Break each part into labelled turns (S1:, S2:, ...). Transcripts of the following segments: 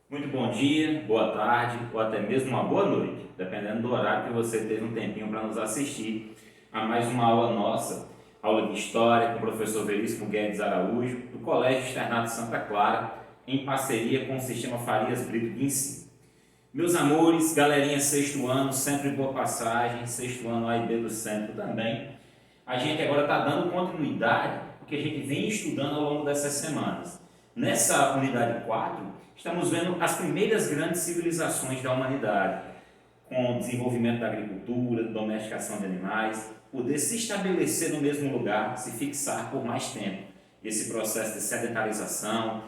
S1: Muito bom dia, boa tarde ou até mesmo uma boa noite, dependendo do horário que você teve um tempinho para nos assistir a mais uma aula nossa, aula de História com o professor Veríssimo Guedes Araújo, do Colégio Externato Santa Clara, em parceria com o Sistema Farias Brito de Ensino. Meus amores, galerinha sexto ano, sempre boa passagem, sexto ano A e B do centro também. A gente agora está dando continuidade ao que a gente vem estudando ao longo dessas semanas. Nessa unidade 4, estamos vendo as primeiras grandes civilizações da humanidade, com o desenvolvimento da agricultura, domesticação de animais, poder se estabelecer no mesmo lugar, se fixar por mais tempo. Esse processo de sedentarização,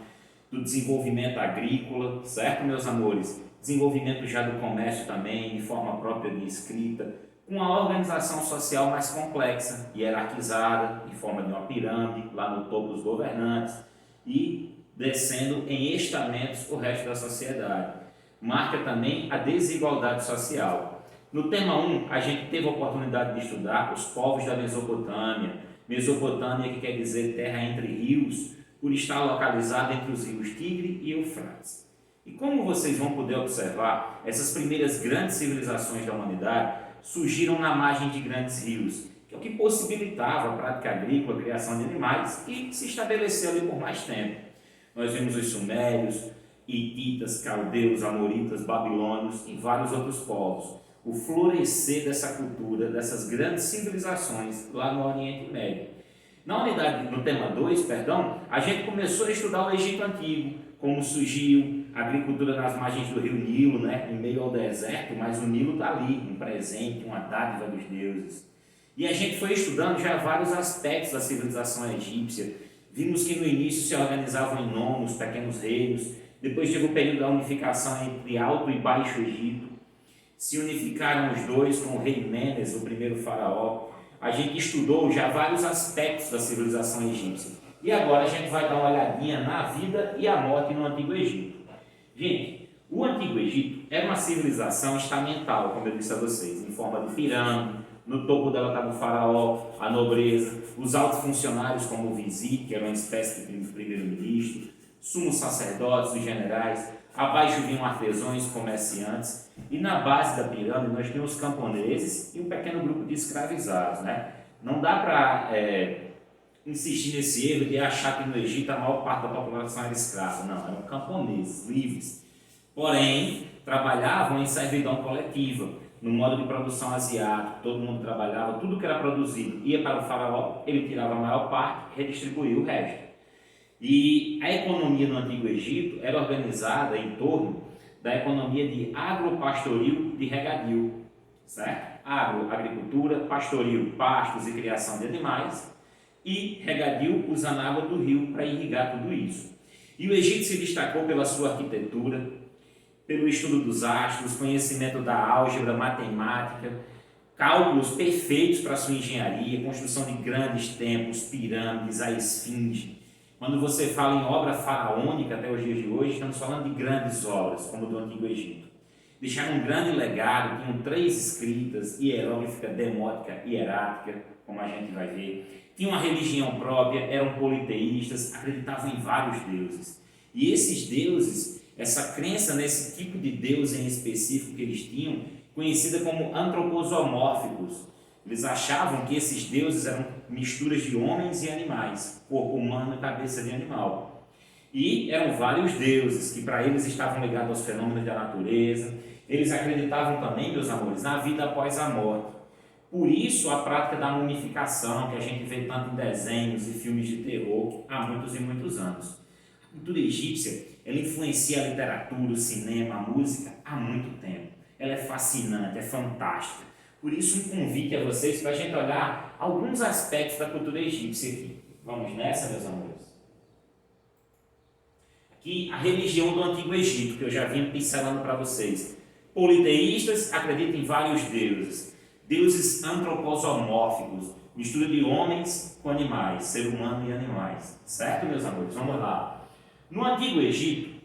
S1: do desenvolvimento agrícola, certo, meus amores? Desenvolvimento já do comércio também, de forma própria de escrita, com uma organização social mais complexa, hierarquizada, em forma de uma pirâmide, lá no topo os governantes, e descendo em estamentos o resto da sociedade. Marca também a desigualdade social. No tema 1, a gente teve a oportunidade de estudar os povos da Mesopotâmia. Mesopotâmia, que quer dizer terra entre rios, por estar localizada entre os rios Tigre e Eufrates. E como vocês vão poder observar, essas primeiras grandes civilizações da humanidade surgiram na margem de grandes rios, que é o que possibilitava a prática agrícola, a criação de animais e se estabeleceu ali por mais tempo. Nós vimos os sumérios, hititas, caldeus, amoritas, babilônios e vários outros povos. O florescer dessa cultura, dessas grandes civilizações lá no Oriente Médio. Na unidade, no tema 2, a gente começou a estudar o Egito Antigo, como surgiu a agricultura nas margens do rio Nilo, em meio ao deserto, mas o Nilo está ali, um presente, uma dádiva dos deuses. E a gente foi estudando já vários aspectos da civilização egípcia. Vimos que no início se organizavam em nomos, pequenos reinos, depois teve o período da unificação entre Alto e Baixo Egito. Se unificaram os dois com o rei Menes, o primeiro faraó. A gente estudou já vários aspectos da civilização egípcia. E agora a gente vai dar uma olhadinha na vida e a morte no Antigo Egito. Gente, o Antigo Egito era uma civilização estamental, como eu disse a vocês, em forma de pirâmide. No topo dela estava o faraó, a nobreza, os altos funcionários como o vizir, que era uma espécie de primeiro-ministro, sumos sacerdotes, os generais. Abaixo vinham artesãos, comerciantes, e na base da pirâmide nós tínhamos os camponeses e um pequeno grupo de escravizados. Não dá para insistir nesse erro de achar que no Egito a maior parte da população era escrava. Não, eram camponeses, livres. Porém, trabalhavam em servidão coletiva, no modo de produção asiático. Todo mundo trabalhava, tudo que era produzido ia para o faraó, ele tirava a maior parte e redistribuía o resto. E a economia no Antigo Egito era organizada em torno da economia de agropastoril de regadio, certo? Agro, agricultura, pastoril, pastos e criação de animais, e regadio, usando a água do rio para irrigar tudo isso. E o Egito se destacou pela sua arquitetura, pelo estudo dos astros, conhecimento da álgebra, matemática, cálculos perfeitos para a sua engenharia, construção de grandes templos, pirâmides, a esfinge. Quando você fala em obra faraônica até os dias de hoje, estamos falando de grandes obras, como do Antigo Egito. Deixaram um grande legado, tinham 3 escritas, hieróglifica, demótica e hierática, como a gente vai ver. Tinham uma religião própria, eram politeístas, acreditavam em vários deuses. E esses deuses, essa crença nesse tipo de Deus em específico que eles tinham, conhecida como antroposomórficos. Eles achavam que esses deuses eram misturas de homens e animais, corpo humano e cabeça de animal. E eram vários deuses que para eles estavam ligados aos fenômenos da natureza. Eles acreditavam também, meus amores, na vida após a morte. Por isso a prática da mumificação, que a gente vê tanto em desenhos e filmes de terror há muitos e muitos anos. A cultura egípcia, ela influencia a literatura, o cinema, a música há muito tempo. Ela é fascinante, é fantástica. Por isso um convite a vocês para a gente olhar alguns aspectos da cultura egípcia aqui. Vamos nessa, meus amores? Aqui a religião do Antigo Egito, que eu já vim pincelando para vocês. Politeístas acreditam em vários deuses. Deuses antroposomórficos, mistura de homens com animais, ser humano e animais. Certo, meus amores? Vamos lá. No Antigo Egito,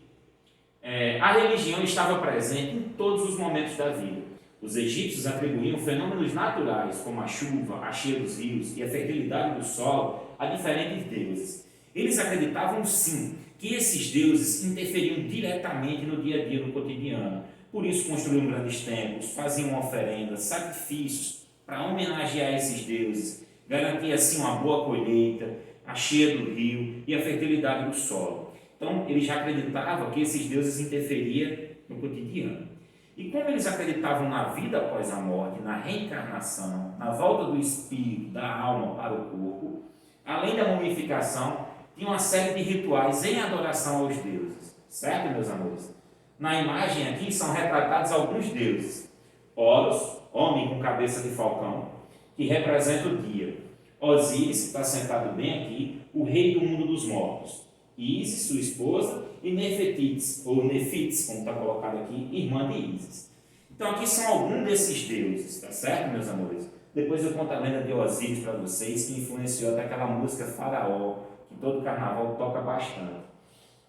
S1: a religião estava presente em todos os momentos da vida. Os egípcios atribuíam fenômenos naturais, como a chuva, a cheia dos rios e a fertilidade do solo, a diferentes deuses. Eles acreditavam sim que esses deuses interferiam diretamente no dia a dia, no cotidiano. Por isso construíam grandes templos, faziam oferendas, sacrifícios para homenagear esses deuses, garantir assim uma boa colheita, a cheia do rio e a fertilidade do solo. Então eles já acreditavam que esses deuses interferiam no cotidiano. E como eles acreditavam na vida após a morte, na reencarnação, na volta do espírito, da alma para o corpo, além da mumificação, tinha uma série de rituais em adoração aos deuses. Certo, meus amores? Na imagem aqui são retratados alguns deuses. Horus, homem com cabeça de falcão, que representa o dia. Osíris, que está sentado bem aqui, o rei do mundo dos mortos. Ísis, sua esposa, e Nefertites, ou Nefites, como está colocado aqui, irmã de Ísis. Então aqui são alguns desses deuses, tá certo, meus amores? Depois eu conto a lenda de Osíris para vocês, que influenciou até aquela música Faraó, que todo carnaval toca bastante.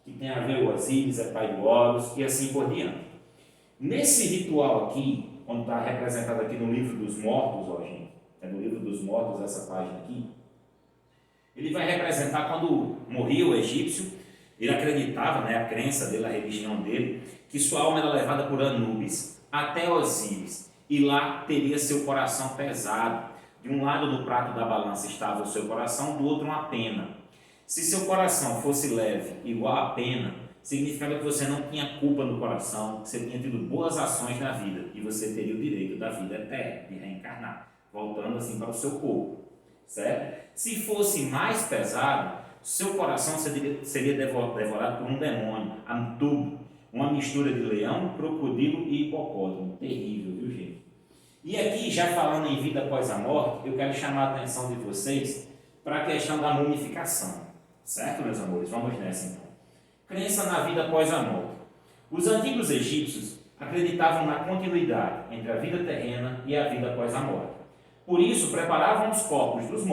S1: Que tem a ver o Osíris, é pai do Horus, e assim por diante. Nesse ritual aqui, onde está representado aqui no livro dos mortos, ó gente, é no livro dos mortos essa página aqui, ele vai representar quando morria o egípcio, ele acreditava, né, a crença dele, a religião dele, que sua alma era levada por Anubis até Osíris, e lá teria seu coração pesado. De um lado do prato da balança estava o seu coração, do outro uma pena. Se seu coração fosse leve, igual a pena, significava que você não tinha culpa no coração, que você tinha tido boas ações na vida, e você teria o direito da vida eterna, de reencarnar, voltando assim para o seu corpo. Certo? Se fosse mais pesado, seu coração seria devorado por um demônio, Antubo, uma mistura de leão, crocodilo e hipopótamo. Terrível, viu, gente? E aqui, já falando em vida após a morte, eu quero chamar a atenção de vocês para a questão da mumificação. Certo, meus amores? Vamos nessa então. Crença na vida após a morte. Os antigos egípcios acreditavam na continuidade entre a vida terrena e a vida após a morte. Por isso, preparavam os corpos dos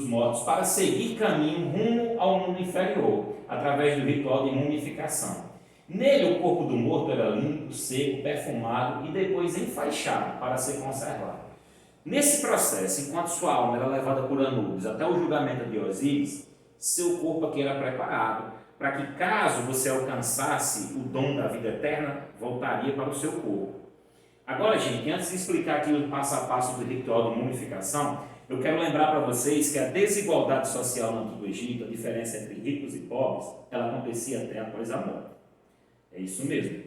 S1: mortos para seguir caminho rumo ao mundo inferior, através do ritual de mumificação. Nele, o corpo do morto era limpo, seco, perfumado e depois enfaixado para ser conservado. Nesse processo, enquanto sua alma era levada por Anubis até o julgamento de Osíris, seu corpo aqui era preparado para que, caso você alcançasse o dom da vida eterna, voltaria para o seu corpo. Agora, gente, antes de explicar aqui o passo a passo do ritual de mumificação, eu quero lembrar para vocês que a desigualdade social no Antigo Egito, a diferença entre ricos e pobres, ela acontecia até após a morte. É isso mesmo.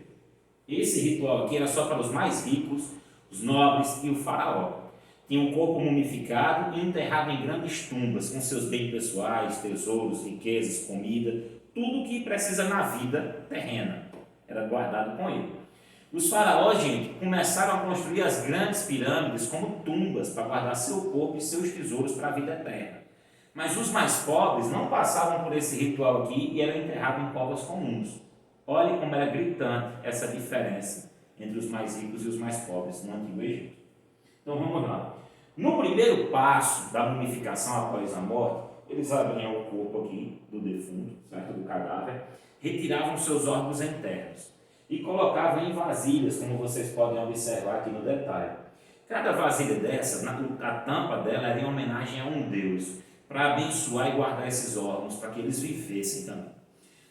S1: Esse ritual aqui era só para os mais ricos, os nobres e o faraó. Tinha um corpo mumificado e enterrado em grandes tumbas, com seus bens pessoais, tesouros, riquezas, comida, tudo o que precisa na vida terrena era guardado com ele. Os faraós, gente, começaram a construir as grandes pirâmides como tumbas para guardar seu corpo e seus tesouros para a vida eterna. Mas os mais pobres não passavam por esse ritual aqui e eram enterrados em covas comuns. Olhe como era gritante essa diferença entre os mais ricos e os mais pobres no Antigo Egito. Então vamos lá. No primeiro passo da mumificação após a morte, eles abriam o corpo aqui do defunto, certo? Do cadáver, retiravam seus órgãos internos e colocavam em vasilhas, como vocês podem observar aqui no detalhe. Cada vasilha dessa, a tampa dela era em homenagem a um deus, para abençoar e guardar esses órgãos, para que eles vivessem também.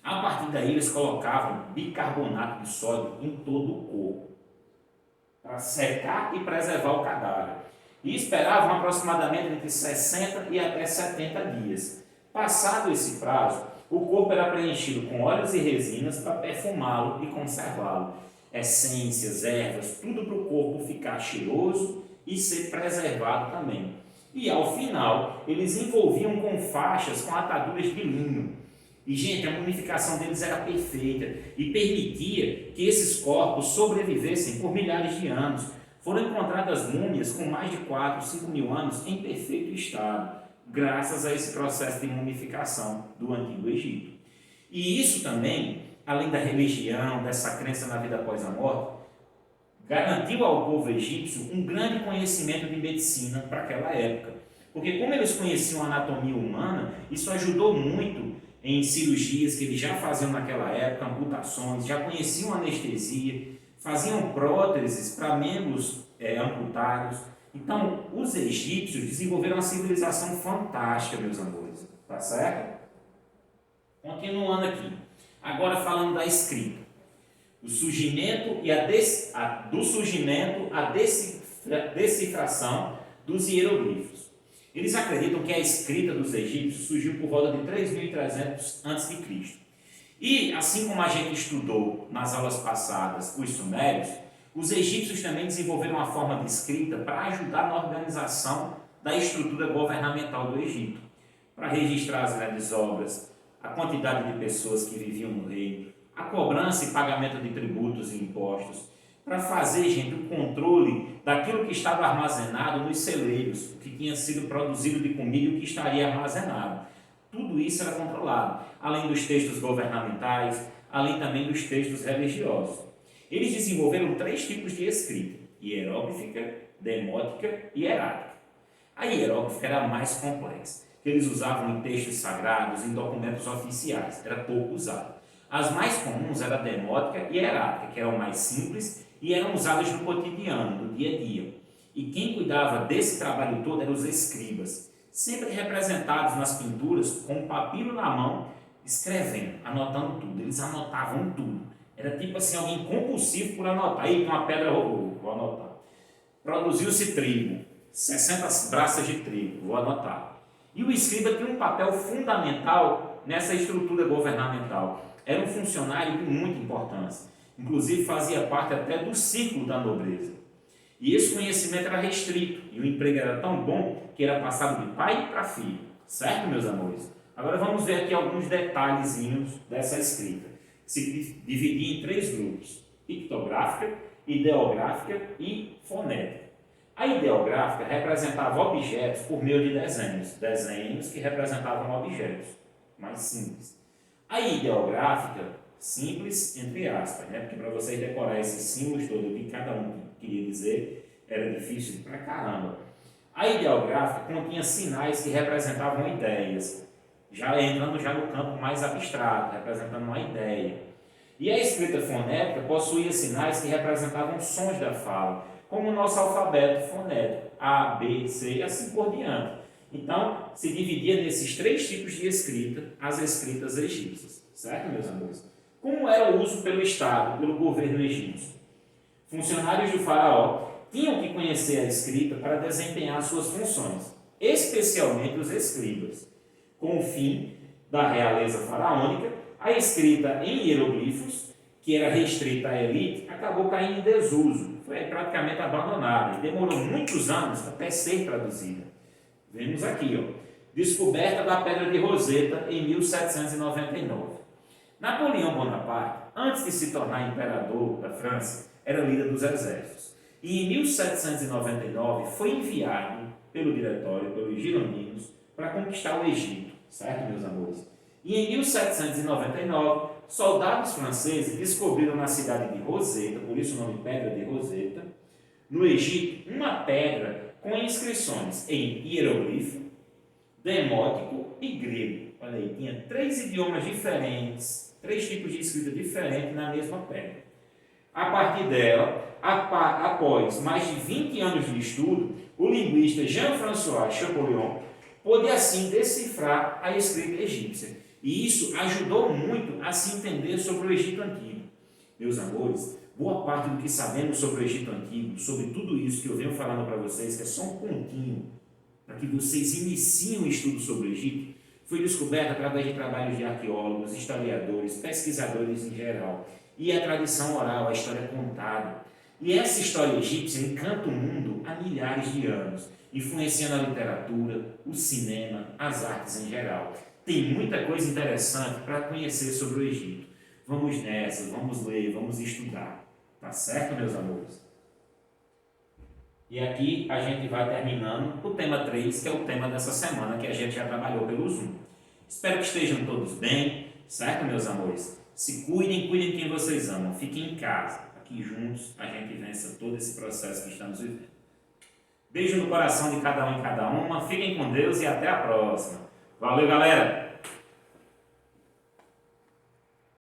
S1: A partir daí, eles colocavam bicarbonato de sódio em todo o corpo, para secar e preservar o cadáver. E esperavam aproximadamente entre 60 e até 70 dias. Passado esse prazo, o corpo era preenchido com óleos e resinas para perfumá-lo e conservá-lo. Essências, ervas, tudo para o corpo ficar cheiroso e ser preservado também. E ao final, eles envolviam com faixas com ataduras de linho. E, gente, a mumificação deles era perfeita e permitia que esses corpos sobrevivessem por milhares de anos. Foram encontradas múmias com mais de 4, 5 mil anos em perfeito estado, graças a esse processo de mumificação do Antigo Egito. E isso também, além da religião, dessa crença na vida após a morte, garantiu ao povo egípcio um grande conhecimento de medicina para aquela época. Porque como eles conheciam a anatomia humana, isso ajudou muito em cirurgias que eles já faziam naquela época, amputações, já conheciam anestesia, faziam próteses para membros amputados. Então, os egípcios desenvolveram uma civilização fantástica, meus amores. tá certo? Continuando aqui, agora falando da escrita. Do surgimento à decifração dos hieroglifos. Eles acreditam que a escrita dos egípcios surgiu por volta de 3.300 a.C. E, assim como a gente estudou nas aulas passadas os sumérios, os egípcios também desenvolveram uma forma de escrita para ajudar na organização da estrutura governamental do Egito, para registrar as grandes obras, a quantidade de pessoas que viviam no reino, a cobrança e pagamento de tributos e impostos, para fazer, gente, o controle daquilo que estava armazenado nos celeiros, o que tinha sido produzido de comida e o que estaria armazenado. Tudo isso era controlado, além dos textos governamentais, além também dos textos religiosos. Eles desenvolveram 3 tipos de escrita: hieróglifica, demótica e hierática. A hieróglifica era a mais complexa, que eles usavam em textos sagrados, em documentos oficiais, era pouco usada. As mais comuns eram a demótica e a hierática, que eram mais simples e eram usadas no cotidiano, no dia a dia. E quem cuidava desse trabalho todo eram os escribas, sempre representados nas pinturas com um papiro na mão, escrevendo, anotando tudo. Eles anotavam tudo. Era tipo assim, alguém compulsivo por anotar. Aí, com uma pedra, vou anotar. Produziu-se trigo, 60 braças de trigo, vou anotar. E o escriba tinha um papel fundamental nessa estrutura governamental. Era um funcionário de muita importância. Inclusive fazia parte até do círculo da nobreza. E esse conhecimento era restrito, e o emprego era tão bom que era passado de pai para filho. Certo, meus amores? Agora vamos ver aqui alguns detalhezinhos dessa escrita, que se dividia em 3 grupos: pictográfica, ideográfica e fonética. A ideográfica representava objetos por meio de desenhos que representavam objetos, mais simples. A ideográfica, simples entre aspas, né? Porque para vocês decorar esses símbolos todos, o que cada um queria dizer, era difícil pra caramba. A ideográfica continha sinais que representavam ideias, já entrando no campo mais abstrato, representando uma ideia. E a escrita fonética possuía sinais que representavam sons da fala, como o nosso alfabeto fonético, A, B, C e assim por diante. Então, se dividia nesses 3 tipos de escrita, as escritas egípcias. Certo, meus amores? Como era o uso pelo Estado, pelo governo egípcio? Funcionários do faraó tinham que conhecer a escrita para desempenhar suas funções, especialmente os escribas. Com o fim da realeza faraônica, a escrita em hieroglifos, que era restrita à elite, acabou caindo em desuso, foi praticamente abandonada e demorou muitos anos até ser traduzida. Vemos aqui, descoberta da Pedra de Roseta em 1799. Napoleão Bonaparte, antes de se tornar imperador da França, era líder dos exércitos. E em 1799 foi enviado pelo diretório, pelos girondinos, para conquistar o Egito, certo, meus amores? E em 1799, soldados franceses descobriram na cidade de Roseta, por isso o nome Pedra de Roseta, no Egito, uma pedra com inscrições em hieroglifo, demótico e grego. Olha aí, tinha 3 idiomas diferentes, 3 tipos de escrita diferentes na mesma pedra. A partir dela, após mais de 20 anos de estudo, o linguista Jean-François Champollion pôde assim decifrar a escrita egípcia. E isso ajudou muito a se entender sobre o Egito Antigo. Meus amores, boa parte do que sabemos sobre o Egito Antigo, sobre tudo isso que eu venho falando para vocês, que é só um pontinho, para que vocês iniciem o estudo sobre o Egito, foi descoberto através de trabalhos de arqueólogos, historiadores, pesquisadores em geral, e a tradição oral, a história contada. E essa história egípcia encanta o mundo há milhares de anos, influenciando a literatura, o cinema, as artes em geral. Tem muita coisa interessante para conhecer sobre o Egito. Vamos nessa, vamos ler, vamos estudar. Tá certo, meus amores? E aqui a gente vai terminando o tema 3, que é o tema dessa semana, que a gente já trabalhou pelo Zoom. Espero que estejam todos bem, certo, meus amores? Se cuidem, cuidem de quem vocês amam. Fiquem em casa. Aqui juntos a gente vença todo esse processo que estamos vivendo. Beijo no coração de cada um e cada uma. Fiquem com Deus e até a próxima. Valeu, galera!